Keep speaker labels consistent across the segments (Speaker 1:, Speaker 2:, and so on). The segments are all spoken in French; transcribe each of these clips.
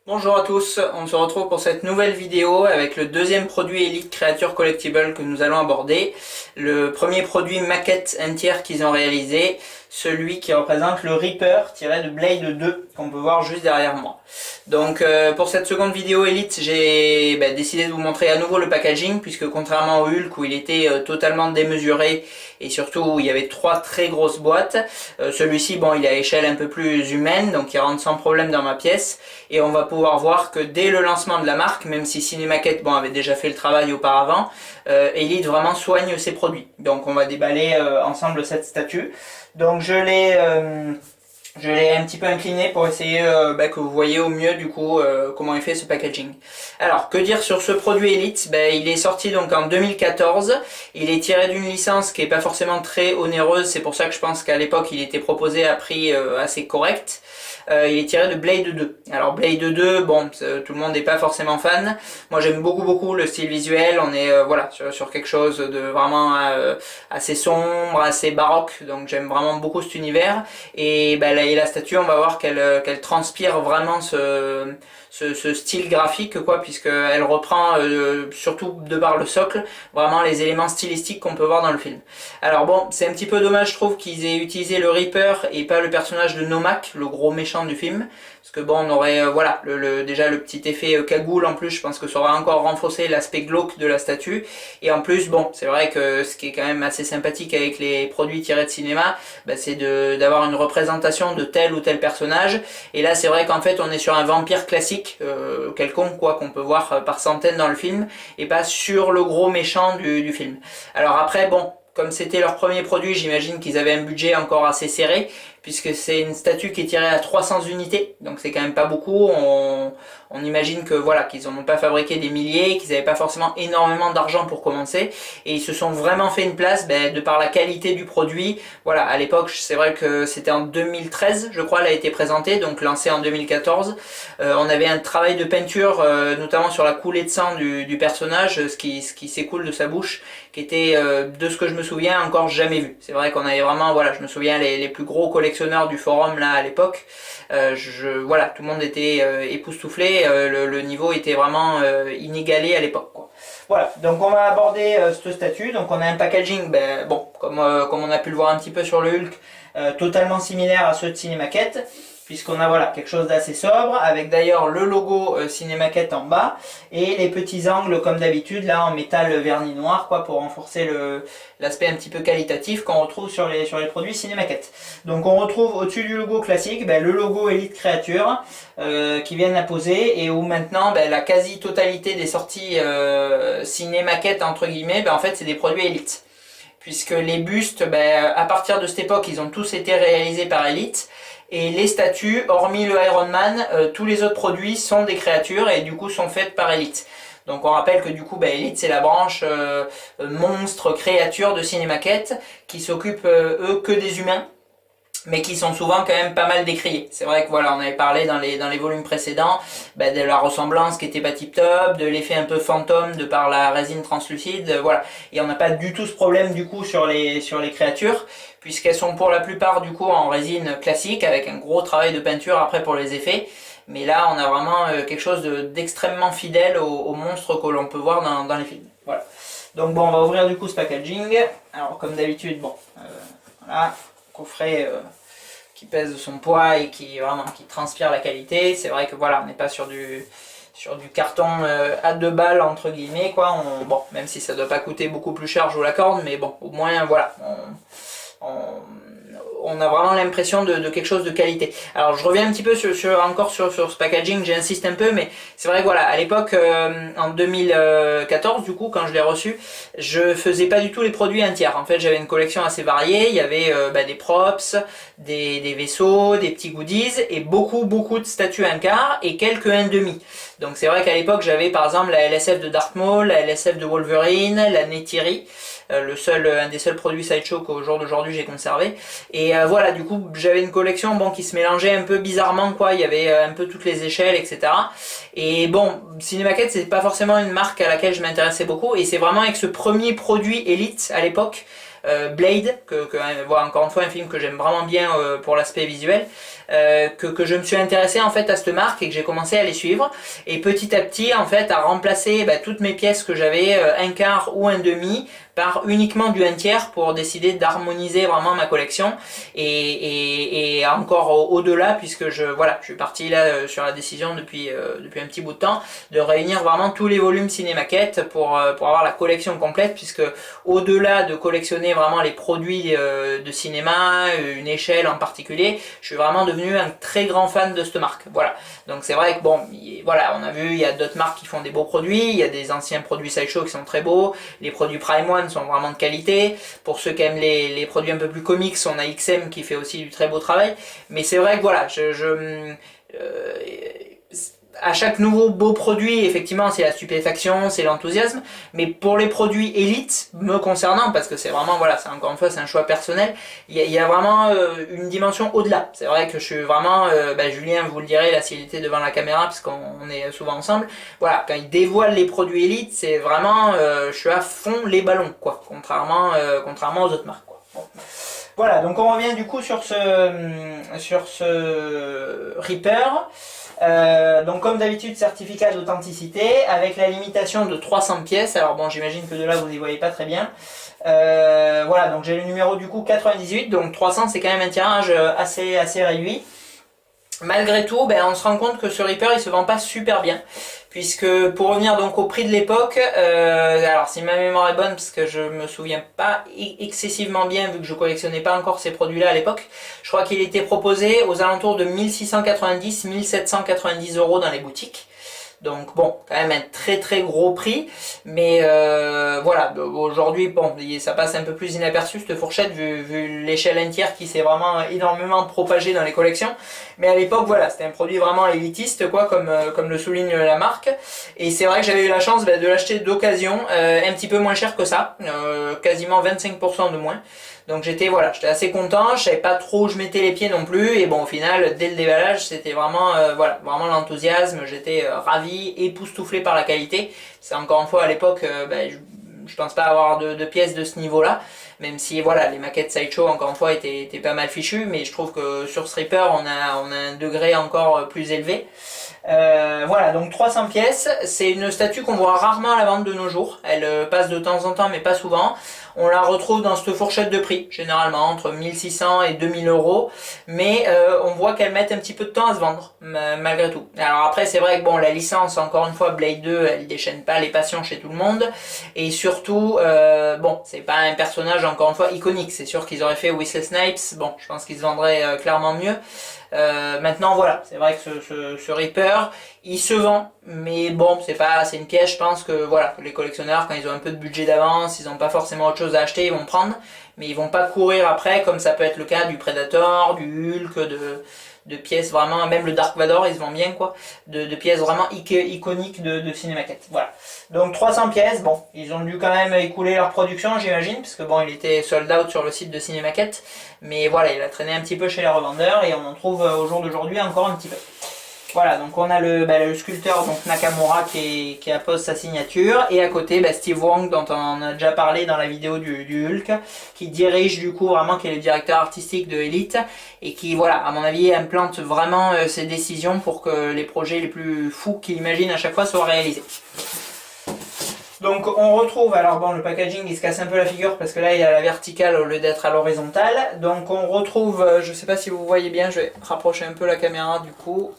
Speaker 1: Bonjour à tous, on se retrouve pour cette nouvelle vidéo avec le deuxième produit Elite Creature Collectible que nous allons aborder. Le premier produit maquette entière qu'ils ont réalisé, celui qui représente le Reaper tiré de Blade 2 qu'on peut voir juste derrière moi. Donc pour cette seconde vidéo Elite, j'ai décidé de vous montrer à nouveau le packaging puisque contrairement au Hulk où il était totalement démesuré et surtout où il y avait trois très grosses boîtes, celui-ci bon il est à échelle un peu plus humaine donc il rentre sans problème dans ma pièce et on va pouvoir voir que dès le lancement de la marque, même si Cinemaquette bon, avait déjà fait le travail auparavant, Elite vraiment soigne ses produits. Donc on va déballer ensemble cette statue. Donc je l'ai un petit peu incliné pour essayer que vous voyez au mieux du coup comment est fait ce packaging. Alors que dire sur ce produit Elite? Il est sorti donc en 2014, il est tiré d'une licence qui est pas forcément très onéreuse, c'est pour ça que je pense qu'à l'époque il était proposé à prix assez correct. Il est tiré de Blade 2. Alors Blade 2, bon, tout le monde n'est pas forcément fan. Moi j'aime beaucoup le style visuel. On est voilà sur quelque chose de vraiment assez sombre, assez baroque. Donc j'aime vraiment beaucoup cet univers. Et la statue, on va voir qu'elle transpire vraiment ce style graphique quoi, puisqu'elle reprend surtout de par le socle vraiment les éléments stylistiques qu'on peut voir dans le film. Alors bon, c'est un petit peu dommage je trouve qu'ils aient utilisé le Reaper et pas le personnage de Nomak, le gros méchant du film, parce que bon on aurait voilà déjà le petit effet cagoule en plus, je pense que ça aurait encore renforcé l'aspect glauque de la statue, et en plus bon c'est vrai que ce qui est quand même assez sympathique avec les produits tirés de cinéma, c'est d'avoir une représentation de tel ou tel personnage, et là c'est vrai qu'en fait on est sur un vampire classique quelconque quoi, qu'on peut voir par centaines dans le film, et pas sur le gros méchant du film. Alors après bon, comme c'était leur premier produit, j'imagine qu'ils avaient un budget encore assez serré, puisque c'est une statue qui est tirée à 300 unités, donc c'est quand même pas beaucoup. On imagine que voilà, qu'ils n'en ont pas fabriqué des milliers, qu'ils n'avaient pas forcément énormément d'argent pour commencer, et ils se sont vraiment fait une place de par la qualité du produit. Voilà, à l'époque, c'est vrai que c'était en 2013, je crois, elle a été présentée, donc lancée en 2014. On avait un travail de peinture, notamment sur la coulée de sang du personnage, ce qui s'écoule de sa bouche, qui était, de ce que je me souviens, encore jamais vu. C'est vrai qu'on avait vraiment, voilà, je me souviens les plus gros collectionneurs du forum là à l'époque, voilà, tout le monde était époustouflé, le niveau était vraiment inégalé à l'époque quoi. Voilà, donc on va aborder cette statue. Donc on a un packaging, bon, comme on a pu le voir un petit peu sur le Hulk, totalement similaire à ceux de Cinemaquette, puisqu'on a voilà quelque chose d'assez sobre, avec d'ailleurs le logo Cinemaquette en bas, et les petits angles comme d'habitude là en métal verni noir quoi, pour renforcer l'aspect un petit peu qualitatif qu'on retrouve sur les produits Cinemaquette. Donc on retrouve au-dessus du logo classique le logo Elite Creature qui vient d'apposer, et où maintenant la quasi-totalité des sorties Cinemaquette entre guillemets, en fait c'est des produits Elite. Puisque les bustes, à partir de cette époque, ils ont tous été réalisés par Elite. Et les statues, hormis le Iron Man, tous les autres produits sont des créatures et du coup sont faites par Elite. Donc on rappelle que du coup Elite c'est la branche monstre créature de Cinemaquette qui s'occupe eux que des humains, mais qui sont souvent quand même pas mal décriés. C'est vrai que voilà, on avait parlé dans les volumes précédents de la ressemblance qui était pas tip top, de l'effet un peu fantôme de par la résine translucide, voilà. Et on n'a pas du tout ce problème du coup sur les créatures, puisqu'elles sont pour la plupart du coup en résine classique avec un gros travail de peinture après pour les effets. Mais là on a vraiment quelque chose d'extrêmement fidèle aux monstres que l'on peut voir dans les films. Voilà. Donc bon, on va ouvrir du coup ce packaging. Alors comme d'habitude, bon, voilà, coffret qui pèse de son poids et qui transpire la qualité. C'est vrai que voilà, on n'est pas sur du carton à 2 balles entre guillemets quoi. Bon, même si ça doit pas coûter beaucoup plus cher, je vous l'accorde, mais bon, au moins voilà, on a vraiment l'impression de quelque chose de qualité. Alors je reviens un petit peu encore sur ce packaging, j'insiste un peu, mais c'est vrai que voilà, à l'époque, en 2014 du coup, quand je l'ai reçu, je faisais pas du tout les produits entiers. En fait j'avais une collection assez variée, il y avait des props, des vaisseaux, des petits goodies, et beaucoup de statues 1/4 et quelques 1/2. Donc c'est vrai qu'à l'époque j'avais par exemple la LSF de Darth Maul, la LSF de Wolverine, la Neytiri, un des seuls produits Sideshow qu'au jour d'aujourd'hui j'ai conservé. Et voilà, du coup j'avais une collection qui se mélangeait un peu bizarrement quoi, il y avait un peu toutes les échelles, etc. Et bon, Cinemaquette c'est pas forcément une marque à laquelle je m'intéressais beaucoup, et c'est vraiment avec ce premier produit Elite à l'époque Blade, voilà, encore une fois un film que j'aime vraiment bien pour l'aspect visuel, que je me suis intéressé en fait à cette marque et que j'ai commencé à les suivre, et petit à petit en fait à remplacer toutes mes pièces que j'avais, un quart ou un demi, par uniquement du 1/3 pour décider d'harmoniser vraiment ma collection et encore au-delà, puisque je suis parti là sur la décision depuis un petit bout de temps de réunir vraiment tous les volumes Cinémaquette pour avoir la collection complète, puisque au-delà de collectionner vraiment les produits de cinéma, une échelle en particulier, je suis vraiment devenu un très grand fan de cette marque. Voilà. Donc c'est vrai que bon, voilà, on a vu, il y a d'autres marques qui font des beaux produits, il y a des anciens produits Sideshow qui sont très beaux, les produits Prime One sont vraiment de qualité. Pour ceux qui aiment les produits un peu plus comics, on a XM qui fait aussi du très beau travail. Mais c'est vrai que voilà, à chaque nouveau beau produit, effectivement, c'est la stupéfaction, c'est l'enthousiasme. Mais pour les produits élites, me concernant, parce que c'est vraiment, voilà, c'est encore une fois, c'est un choix personnel, il y a vraiment une dimension au-delà. C'est vrai que je suis vraiment, Julien vous le dirait, là, s'il était devant la caméra, parce qu'on est souvent ensemble, voilà, quand il dévoile les produits élites, c'est vraiment, je suis à fond les ballons, quoi, contrairement aux autres marques, quoi. Bon. Voilà, donc on revient du coup sur ce Reaper. Donc comme d'habitude, certificat d'authenticité avec la limitation de 300 pièces. Alors bon, j'imagine que de là vous y voyez pas très bien. Voilà, donc j'ai le numéro du coup 98, donc 300 c'est quand même un tirage assez réduit. Malgré tout, on se rend compte que ce Reaper il se vend pas super bien, puisque pour revenir donc au prix de l'époque, alors si ma mémoire est bonne, parce que je me souviens pas excessivement bien vu que je collectionnais pas encore ces produits là à l'époque, je crois qu'il était proposé aux alentours de 1690-1790 € dans les boutiques. Donc bon, quand même un très très gros prix, mais voilà, aujourd'hui bon, ça passe un peu plus inaperçu cette fourchette vu l'échelle entière qui s'est vraiment énormément propagée dans les collections. Mais à l'époque voilà, c'était un produit vraiment élitiste quoi, comme le souligne la marque. Et c'est vrai que j'avais eu la chance de l'acheter d'occasion, un petit peu moins cher que ça, quasiment 25% de moins. Donc j'étais assez content, je savais pas trop où je mettais les pieds non plus, et bon au final dès le déballage c'était vraiment vraiment l'enthousiasme, j'étais ravi, époustouflé par la qualité. C'est encore une fois à l'époque je pense pas avoir de pièces de ce niveau-là, même si voilà les maquettes Sideshow encore une fois étaient pas mal fichues, mais je trouve que sur ce Reaper on a un degré encore plus élevé. Voilà, donc 300 pièces, c'est une statue qu'on voit rarement à la vente de nos jours, elle passe de temps en temps mais pas souvent. On la retrouve dans cette fourchette de prix, généralement entre 1600 et 2000 €, mais on voit qu'elle met un petit peu de temps à se vendre, malgré tout. Alors après, c'est vrai que bon, la licence, encore une fois, Blade 2, elle déchaîne pas les passions chez tout le monde, et surtout, bon, c'est pas un personnage, encore une fois, iconique. C'est sûr qu'ils auraient fait Wesley Snipes, bon, je pense qu'ils se vendraient clairement mieux. Maintenant voilà, c'est vrai que ce Reaper, il se vend, mais bon, c'est une pièce, je pense que voilà, les collectionneurs, quand ils ont un peu de budget d'avance, ils n'ont pas forcément autre chose à acheter, ils vont prendre, mais ils vont pas courir après, comme ça peut être le cas du Predator, du Hulk, de pièces vraiment, même le Dark Vador, il se vend bien quoi, de pièces vraiment iconiques de Cinémaquette. Voilà. Donc 300 pièces, bon, ils ont dû quand même écouler leur production, j'imagine, parce que bon, il était sold out sur le site de Cinémaquette, mais voilà, il a traîné un petit peu chez les revendeurs et on en trouve au jour d'aujourd'hui encore un petit peu. Voilà, donc on a le sculpteur donc Nakamura qui appose sa signature, et à côté Steve Wong dont on a déjà parlé dans la vidéo du Hulk, qui dirige du coup vraiment, qui est le directeur artistique de Elite, et qui voilà, à mon avis implante vraiment ses décisions pour que les projets les plus fous qu'il imagine à chaque fois soient réalisés. Donc on retrouve, alors bon, le packaging il se casse un peu la figure parce que là il est à la verticale au lieu d'être à l'horizontale. Donc on retrouve, je sais pas si vous voyez bien, je vais rapprocher un peu la caméra du coup.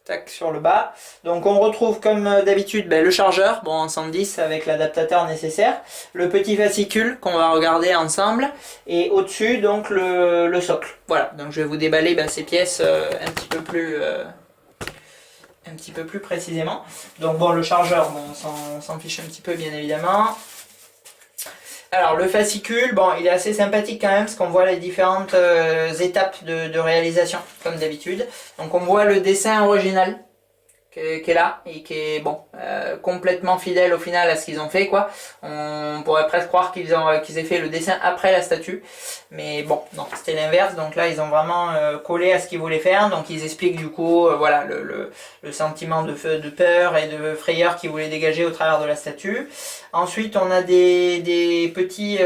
Speaker 1: Tac, sur le bas. Donc on retrouve comme d'habitude le chargeur, bon en 110 avec l'adaptateur nécessaire, le petit fascicule qu'on va regarder ensemble, et au-dessus donc le socle. Voilà, donc je vais vous déballer ces pièces un petit peu plus précisément. Donc bon, le chargeur, bon, on s'en fiche un petit peu bien évidemment. Alors le fascicule, bon, il est assez sympathique quand même parce qu'on voit les différentes étapes de réalisation comme d'habitude. Donc on voit le dessin original qui est là et qui est bon complètement fidèle au final à ce qu'ils ont fait quoi. On pourrait presque croire qu'ils aient fait le dessin après la statue, mais bon non, c'était l'inverse. Donc là ils ont vraiment collé à ce qu'ils voulaient faire. Donc ils expliquent du coup voilà le sentiment de peur et de frayeur qu'ils voulaient dégager au travers de la statue. Ensuite on a des petits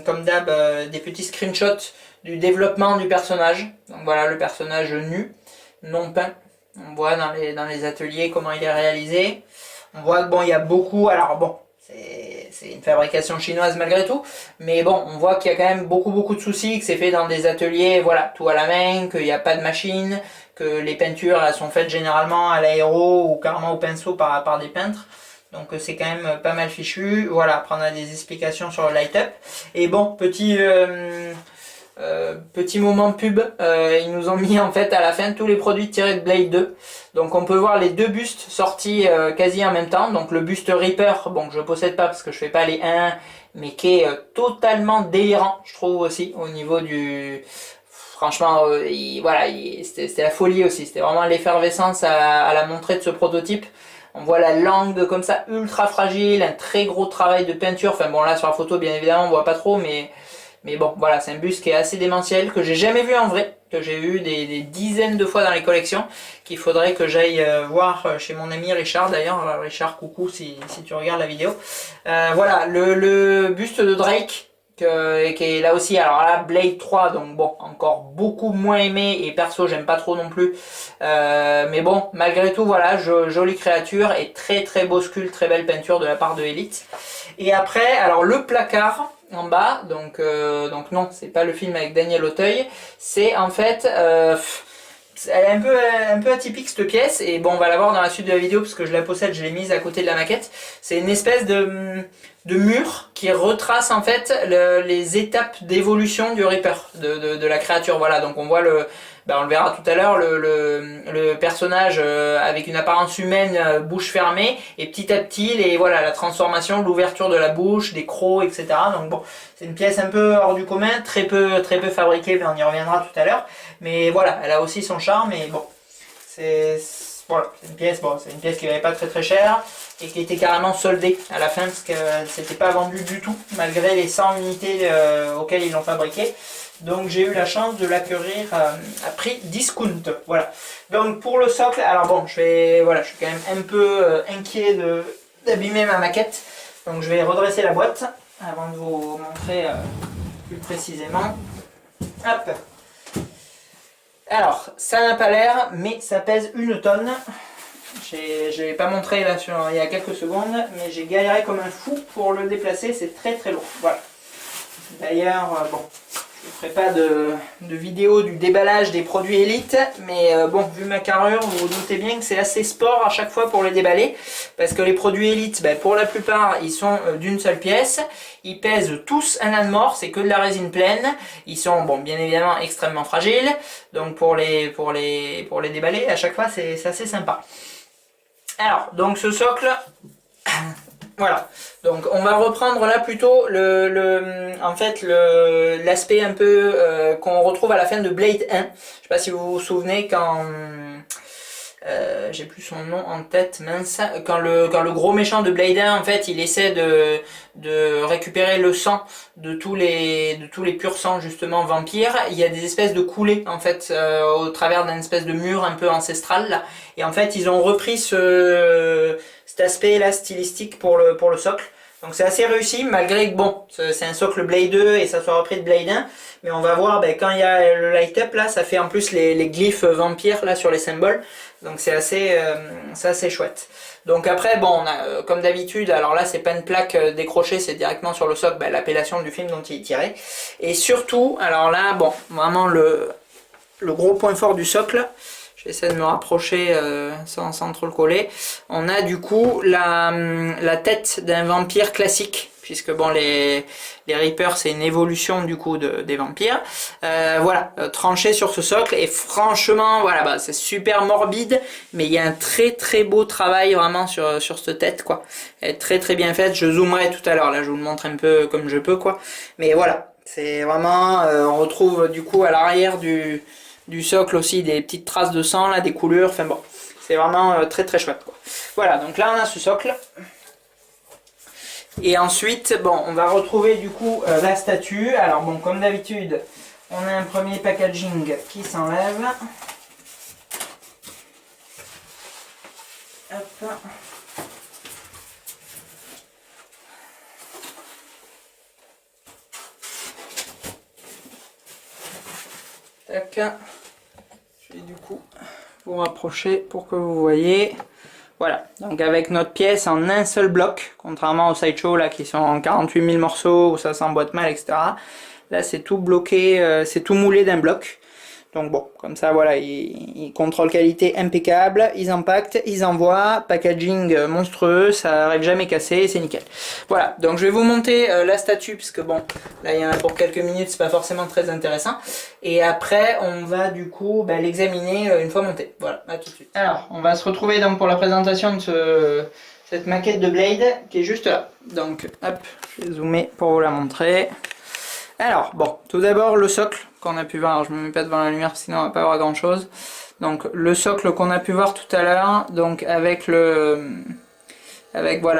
Speaker 1: comme d'hab des petits screenshots du développement du personnage. Donc voilà le personnage nu, non peint. On voit dans les ateliers comment il est réalisé. On voit que bon, il y a beaucoup. Alors bon, c'est une fabrication chinoise malgré tout. Mais bon, on voit qu'il y a quand même beaucoup de soucis, que c'est fait dans des ateliers, voilà, tout à la main, qu'il n'y a pas de machine, que les peintures elles sont faites généralement à l'aéro ou carrément au pinceau par des peintres. Donc c'est quand même pas mal fichu. Voilà, après on a des explications sur le light-up. Et bon, petit moment pub, ils nous ont mis en fait à la fin tous les produits tirés de Blade 2. Donc on peut voir les deux bustes sortis quasi en même temps. Donc le buste Reaper, bon que je possède pas parce que je fais pas les 1, mais qui est totalement délirant, je trouve aussi au niveau du... Franchement, voilà, c'était la folie aussi. C'était vraiment l'effervescence à la montrée de ce prototype. On voit la langue comme ça ultra fragile, un très gros travail de peinture. Enfin bon là sur la photo bien évidemment on voit pas trop, mais bon, voilà, c'est un buste qui est assez démentiel, que j'ai jamais vu en vrai, que j'ai vu des dizaines de fois dans les collections, qu'il faudrait que j'aille voir chez mon ami Richard d'ailleurs. Richard, coucou si tu regardes la vidéo. Voilà, le buste de Drake, qui est là aussi, alors là, Blade 3, donc bon, encore beaucoup moins aimé, et perso, j'aime pas trop non plus. Mais bon, malgré tout, voilà, jolie créature, et très beau sculpte, très belle peinture de la part de Elite. Et après, alors le placard, en bas, donc non, c'est pas le film avec Daniel Auteuil, c'est en fait, elle est un peu atypique cette pièce, et bon on va la voir dans la suite de la vidéo parce que je la possède, je l'ai mise à côté de la maquette. C'est une espèce de mur qui retrace en fait les étapes d'évolution du Reaper, de la créature, voilà, donc on voit on le verra tout à l'heure, le personnage avec une apparence humaine, bouche fermée, et petit à petit, la transformation, l'ouverture de la bouche, des crocs, etc. Donc bon, c'est une pièce un peu hors du commun, très peu fabriquée, mais on y reviendra tout à l'heure. Mais voilà, elle a aussi son charme, et bon, voilà, c'est une pièce qui n'avait pas très cher, et qui était carrément soldée à la fin, parce que c'était pas vendu du tout, malgré les 100 unités auxquelles ils l'ont fabriqué. Donc j'ai eu la chance de l'acquérir à prix discount. Voilà. Donc pour le socle, alors bon, je suis quand même un peu inquiet d'abîmer ma maquette. Donc je vais redresser la boîte avant de vous montrer plus précisément. Hop. Alors, ça n'a pas l'air, mais ça pèse 1 tonne. Je ne l'ai pas montré là il y a quelques secondes, mais j'ai galéré comme un fou pour le déplacer. C'est très lourd. Voilà. D'ailleurs, bon. Je ne ferai pas de vidéo du déballage des produits Elite, mais bon, vu ma carrure, vous vous doutez bien que c'est assez sport à chaque fois pour les déballer, parce que les produits Elite, pour la plupart, ils sont d'une seule pièce, ils pèsent tous un âne mort, c'est que de la résine pleine, ils sont, bon, bien évidemment, extrêmement fragiles, donc pour les déballer, à chaque fois, c'est assez sympa. Alors, donc ce socle... Voilà, donc on va reprendre là plutôt l'aspect un peu qu'on retrouve à la fin de Blade 1. Je sais pas si vous vous souvenez quand j'ai plus son nom en tête, mince, quand le gros méchant de Blade 1 en fait il essaie de récupérer le sang de tous les purs sangs justement vampires, il y a des espèces de coulées en fait au travers d'un espèce de mur un peu ancestral là. Et en fait ils ont repris cet aspect là stylistique pour le socle. Donc c'est assez réussi malgré que bon, c'est un socle Blade 2 et ça soit repris de Blade 1. Mais on va voir quand il y a le light up là, ça fait en plus les glyphes vampires là sur les symboles. Donc c'est assez chouette. Donc après bon, on a comme d'habitude, alors là c'est pas une plaque décrochée, c'est directement sur le socle l'appellation du film dont il est tiré. Et surtout, alors là bon, vraiment le gros point fort du socle. J'essaie de me rapprocher sans trop le coller. On a du coup la tête d'un vampire classique, puisque bon les Reapers c'est une évolution du coup des vampires. Voilà, tranché sur ce socle, et franchement voilà, c'est super morbide, mais il y a un très beau travail vraiment sur cette tête quoi. Elle est très bien faite. Je zoomerai tout à l'heure, là je vous le montre un peu comme je peux quoi. Mais voilà, c'est vraiment, on retrouve du coup à l'arrière du socle aussi des petites traces de sang là, des coulures, enfin bon, C'est vraiment très très chouette, quoi. Voilà, donc là on a ce socle. Et ensuite, bon, on va retrouver du coup la statue. Alors bon, comme d'habitude, on a un premier packaging qui s'enlève. Hop. Tac. Je vais du coup vous rapprocher pour que vous voyez. Voilà, donc avec notre pièce en un seul bloc, contrairement aux sideshow là qui sont en 48 000 morceaux où ça s'emboîte mal, etc. Là c'est tout bloqué, c'est tout moulé d'un bloc. Donc bon, comme ça voilà, ils contrôlent qualité impeccable, ils empaquetent, ils envoient, packaging monstrueux, ça arrive jamais cassé, c'est nickel. Voilà, donc je vais vous monter la statue, puisque bon, là il y en a pour quelques minutes, c'est pas forcément très intéressant. Et après, on va du coup l'examiner une fois monté. Voilà, à tout de suite. Alors, on va se retrouver donc pour la présentation de cette maquette de Blade, qui est juste là. Donc, hop, je vais zoomer pour vous la montrer. Alors, bon, tout d'abord le socle qu'on a pu voir, alors je me mets pas devant la lumière sinon on va pas voir grand chose. Donc le socle qu'on a pu voir tout à l'heure, donc avec voilà,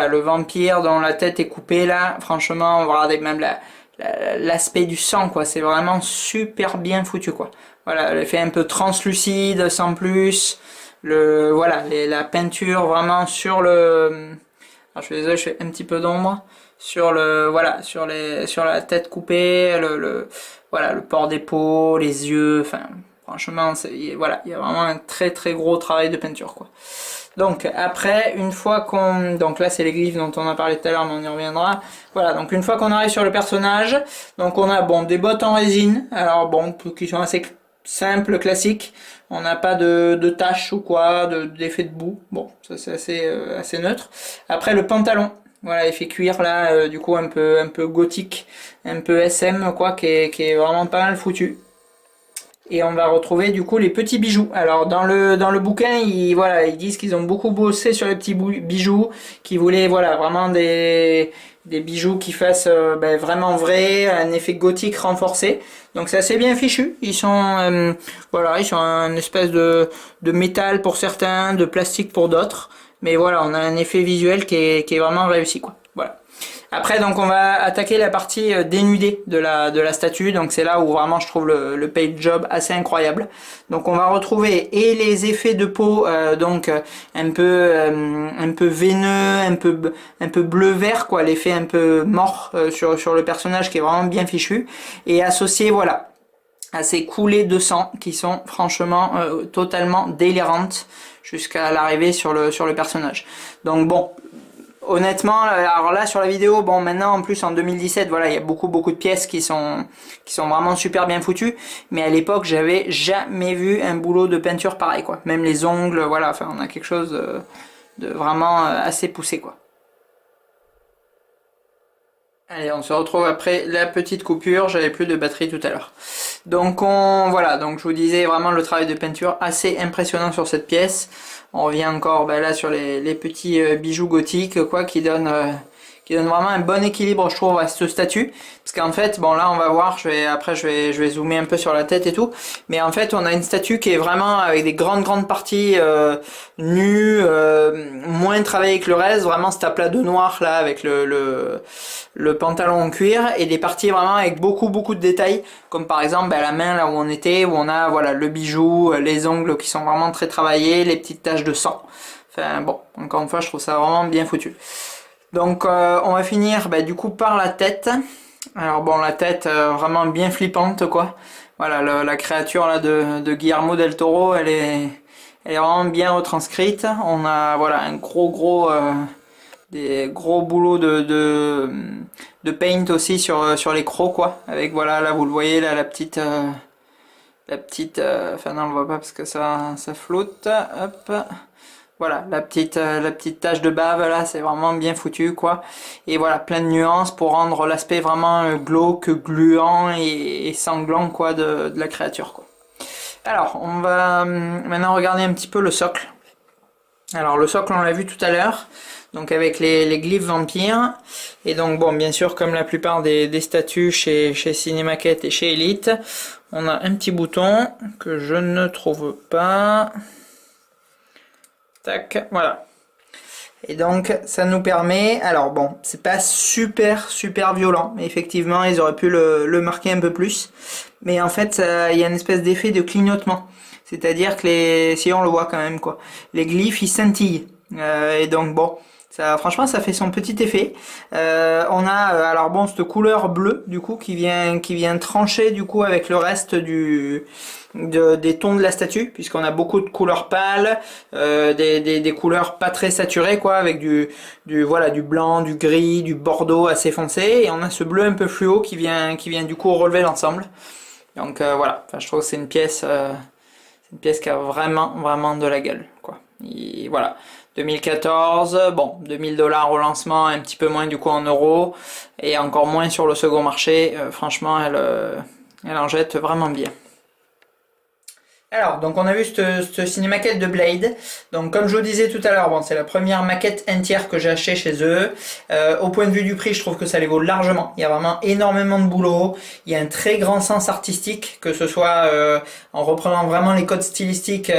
Speaker 1: le vampire dont la tête est coupée là, franchement on va regarder même l'aspect du sang quoi, c'est vraiment super bien foutu quoi. Voilà, l'effet un peu translucide sans plus, voilà, la peinture vraiment sur alors je suis désolé, je fais un petit peu d'ombre. Sur voilà, sur la tête coupée, voilà, le port des peaux, les yeux, enfin, franchement, voilà, il y a vraiment un très très gros travail de peinture, quoi. Donc après, une fois donc là c'est les glyphes dont on a parlé tout à l'heure, mais on y reviendra. Voilà, donc une fois qu'on arrive sur le personnage, donc on a bon des bottes en résine, alors bon, qui sont assez simples, classiques. On n'a pas de taches ou quoi, d'effet de boue. Bon, ça c'est assez neutre. Après le pantalon. Voilà, effet cuir là, du coup un peu gothique, un peu SM quoi, qui est vraiment pas mal foutu. Et on va retrouver du coup les petits bijoux. Alors dans le bouquin, ils disent qu'ils ont beaucoup bossé sur les petits bijoux, qu'ils voulaient voilà vraiment des bijoux qui fassent vraiment vrai, un effet gothique renforcé. Donc c'est assez bien fichu. Ils sont voilà, ils sont un espèce de métal pour certains, de plastique pour d'autres. Mais voilà, on a un effet visuel qui est vraiment réussi quoi. Voilà. Après donc on va attaquer la partie dénudée de la statue, donc c'est là où vraiment je trouve le paint job assez incroyable. Donc on va retrouver et les effets de peau donc un peu veineux, un peu bleu vert quoi, l'effet un peu mort sur le personnage qui est vraiment bien fichu, et associé voilà à ces coulées de sang qui sont franchement totalement délirantes jusqu'à l'arrivée sur le personnage. Donc bon, honnêtement, alors là sur la vidéo, bon maintenant en plus en 2017, voilà, il y a beaucoup de pièces qui sont vraiment super bien foutues, mais à l'époque j'avais jamais vu un boulot de peinture pareil quoi. Même les ongles, voilà, enfin on a quelque chose de vraiment assez poussé quoi. Allez, on se retrouve après la petite coupure, j'avais plus de batterie tout à l'heure. Donc voilà, donc je vous disais vraiment le travail de peinture assez impressionnant sur cette pièce. On revient encore là sur les petits bijoux gothiques quoi qui donnent vraiment un bon équilibre je trouve à ce statut, parce qu'en fait bon là on va voir, je vais zoomer un peu sur la tête et tout, mais en fait on a une statue qui est vraiment avec des grandes parties nues, moins travaillées que le reste, vraiment cet aplat de noir là avec le pantalon en cuir, et des parties vraiment avec beaucoup de détails, comme par exemple la main là où on était, où on a voilà le bijou, les ongles qui sont vraiment très travaillés, les petites taches de sang. Enfin bon, encore une fois je trouve ça vraiment bien foutu. Donc on va finir du coup par la tête. Alors bon, la tête vraiment bien flippante quoi. Voilà, la créature là de Guillermo del Toro, elle est vraiment bien retranscrite. On a voilà un des gros boulots de paint aussi sur les crocs quoi. Avec voilà, là vous le voyez là la petite enfin non on le voit pas parce que ça flotte. Hop. Voilà, la petite tache de bave là, c'est vraiment bien foutu quoi. Et voilà, plein de nuances pour rendre l'aspect vraiment glauque, gluant et sanglant quoi de la créature quoi. Alors, on va maintenant regarder un petit peu le socle. Alors le socle on l'a vu tout à l'heure, donc avec les glyphes vampires. Et donc bon, bien sûr comme la plupart des statues chez Cinemaquette et chez Elite, on a un petit bouton que je ne trouve pas. Tac, voilà. Et donc ça nous permet, alors bon, c'est pas super violent, mais effectivement ils auraient pu le marquer un peu plus. Mais en fait il y a une espèce d'effet de clignotement. C'est-à-dire que si on le voit quand même quoi, les glyphes ils scintillent. Et donc bon, ça, franchement ça fait son petit effet. On a alors bon cette couleur bleue du coup qui vient trancher du coup avec le reste des tons de la statue, puisqu'on a beaucoup de couleurs pâles, des couleurs pas très saturées quoi, avec voilà, du blanc, du gris, du bordeaux assez foncé, et on a ce bleu un peu fluo qui vient du coup relever l'ensemble. Donc voilà, enfin, je trouve que c'est une pièce qui a vraiment de la gueule quoi. Et voilà, 2014, bon, 2000 $ au lancement, un petit peu moins du coup en euros, et encore moins sur le second marché. Franchement elle en jette vraiment bien. Alors, donc on a vu cette cinémaquette de Blade. Donc comme je vous disais tout à l'heure, bon, c'est la première maquette entière que j'ai achetée chez eux. Au point de vue du prix, je trouve que ça les vaut largement. Il y a vraiment énormément de boulot. Il y a un très grand sens artistique, que ce soit en reprenant vraiment les codes stylistiques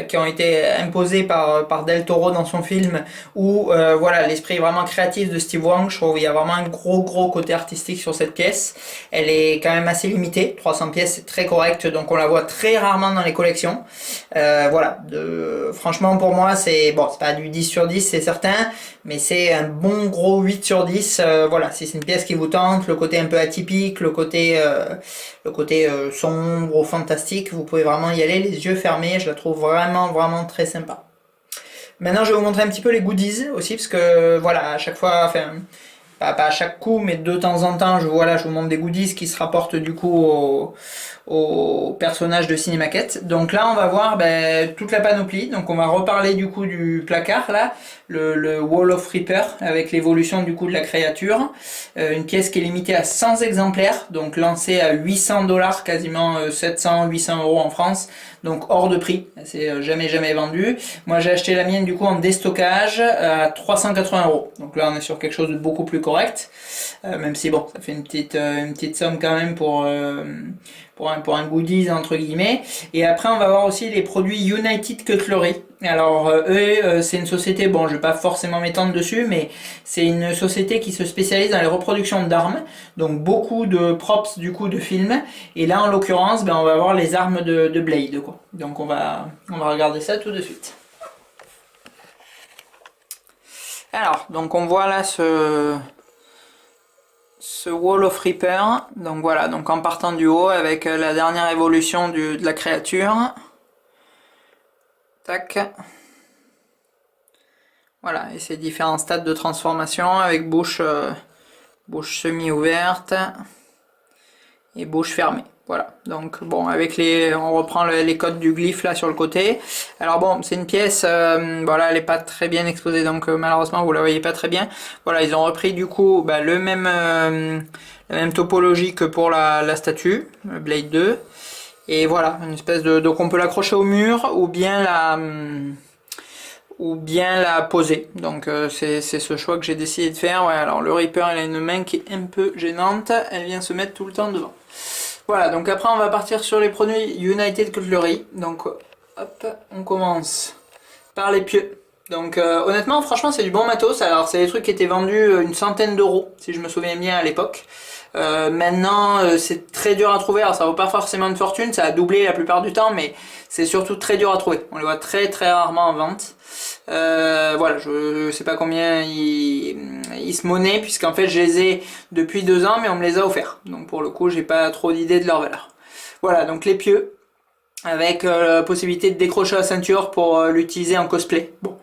Speaker 1: qui ont été imposés par Del Toro dans son film, ou voilà, l'esprit vraiment créatif de Steve Wang. Je trouve qu'il y a vraiment un gros côté artistique sur cette pièce. Elle est quand même assez limitée. 300 pièces, c'est très correct, donc on la voit très rarement dans les collections. Voilà, franchement pour moi c'est bon, c'est pas du 10 sur 10 c'est certain, mais c'est un bon gros 8 sur 10. Voilà, si c'est une pièce qui vous tente, le côté un peu atypique, le côté sombre ou fantastique, vous pouvez vraiment y aller les yeux fermés. Je la trouve vraiment très sympa. Maintenant je vais vous montrer un petit peu les goodies aussi, parce que voilà, à chaque fois, enfin pas à chaque coup, mais de temps en temps, je vous montre des goodies qui se rapportent du coup au personnage de Cinemaquette. Donc là, on va voir toute la panoplie. Donc on va reparler du coup du placard là, le Wall of Reaper, avec l'évolution du coup de la créature. Une pièce qui est limitée à 100 exemplaires, donc lancée à 800 $, quasiment 700-800 € en France. Donc hors de prix, c'est jamais vendu. Moi j'ai acheté la mienne du coup en déstockage à 380 €. Donc là on est sur quelque chose de beaucoup plus correct, même si bon, ça fait une petite somme quand même pour un goodies entre guillemets. Et après on va voir aussi les produits United Cutlery. Alors eux c'est une société, bon je vais pas forcément m'étendre dessus, mais c'est une société qui se spécialise dans les reproductions d'armes, donc beaucoup de props du coup de films, et là en l'occurrence on va voir les armes de Blade quoi. Donc on va regarder ça tout de suite. Alors donc on voit là ce Wall of Reaper, donc voilà, donc en partant du haut avec la dernière évolution de la créature. Tac. Voilà, et ces différents stades de transformation avec bouche semi-ouverte et bouche fermée. Voilà, donc bon, on reprend les codes du glyphe là sur le côté. Alors bon, c'est une pièce, voilà, elle est pas très bien exposée, donc malheureusement vous la voyez pas très bien. Voilà, ils ont repris du coup la même topologie que pour la statue, Blade 2. Et voilà, une espèce donc on peut l'accrocher au mur ou bien la poser. Donc c'est ce choix que j'ai décidé de faire. Ouais, alors le Reaper, elle a une main qui est un peu gênante, elle vient se mettre tout le temps devant. Voilà, donc après on va partir sur les produits United Cutlery. Donc hop, on commence par les pieux. Donc honnêtement, franchement c'est du bon matos. Alors c'est des trucs qui étaient vendus une centaine d'euros, si je me souviens bien à l'époque. Maintenant c'est très dur à trouver, alors ça vaut pas forcément une fortune, ça a doublé la plupart du temps, mais c'est surtout très dur à trouver. On les voit très rarement en vente. Voilà, je sais pas combien ils se monnaient, puisqu'en fait je les ai depuis 2 ans, mais on me les a offerts. Donc pour le coup j'ai pas trop d'idée de leur valeur. Voilà, donc les pieux, avec la possibilité de décrocher la ceinture pour l'utiliser en cosplay. Bon,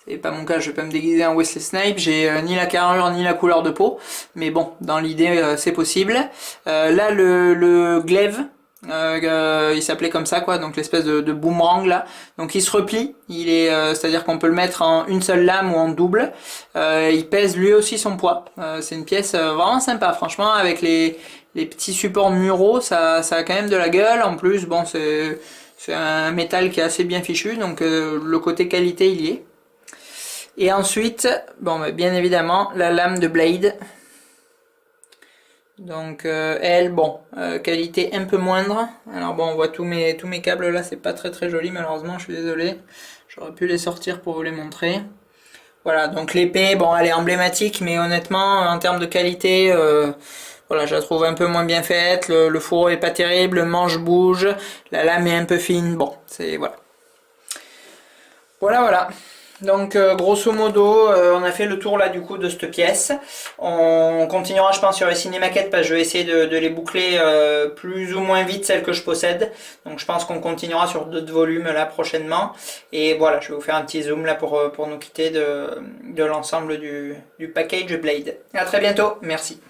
Speaker 1: c'est pas mon cas, je vais pas me déguiser en Wesley Snipes, j'ai ni la carrure ni la couleur de peau, mais bon, dans l'idée c'est possible. Là le glaive, il s'appelait comme ça quoi, donc l'espèce de boomerang là, donc il se replie, c'est-à-dire qu'on peut le mettre en une seule lame ou en double. Il pèse lui aussi son poids. C'est une pièce vraiment sympa, franchement, avec les petits supports muraux, ça a quand même de la gueule. En plus bon, c'est un métal qui est assez bien fichu, donc le côté qualité il y est. Et ensuite, bon, bien évidemment, la lame de Blade. Donc elle, bon, qualité un peu moindre. Alors bon, on voit tous mes câbles là, c'est pas très joli malheureusement, je suis désolé. J'aurais pu les sortir pour vous les montrer. Voilà, donc l'épée, bon, elle est emblématique, mais honnêtement, en termes de qualité, voilà, je la trouve un peu moins bien faite. Le fourreau est pas terrible, le manche bouge, la lame est un peu fine. Bon, c'est voilà. Voilà. Donc grosso modo, on a fait le tour là du coup de cette pièce. On continuera je pense sur les cinémaquettes parce que je vais essayer de les boucler plus ou moins vite celles que je possède. Donc je pense qu'on continuera sur d'autres volumes là prochainement. Et voilà, je vais vous faire un petit zoom là pour nous quitter de l'ensemble du package Blade. A très bientôt, merci.